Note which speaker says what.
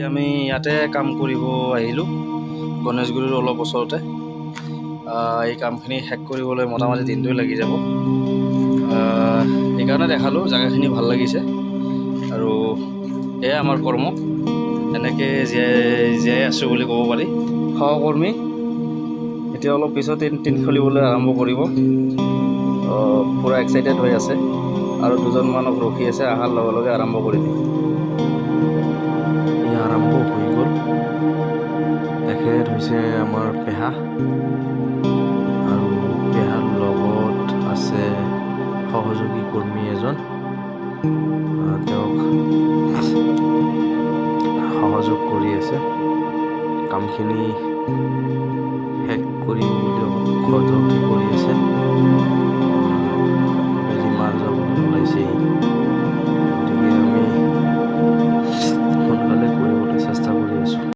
Speaker 1: আমি ইয়াতে কাম কৰিব আহিলোঁ গণেশগুৰিৰ অলপ ওচৰতে। এই কামখিনি শেষ কৰিবলৈ মোটামুটি দিনটোৱে লাগি যাব। সেইকাৰণে দেখালোঁ, জেগাখিনি ভাল লাগিছে আৰু এয়াই আমাৰ কৰ্ম। এনেকৈ জীয়াই আছোঁ বুলি ক'ব পাৰি। সহকৰ্মী এতিয়া অলপ পিছত টিন খুলিবলৈ আৰম্ভ কৰিব। পূৰা এক্সাইটেড হৈ আছে আৰু দুজনমানক ৰখি আছে, অহাৰ লগে লগে আৰম্ভ কৰি দিম।
Speaker 2: আৰম্ভ হৈ গ'ল। তেখেত হৈছে আমাৰ পেহা আৰু পেহাৰ লগত আছে সহযোগী কৰ্মী এজন। তেওঁক সহযোগ কৰি আছে, কামখিনি শেষ কৰিব বুলি খৰধৰকৈ কৰি আছে। বেলি মাৰ যাবলৈ ওলাইছেহি।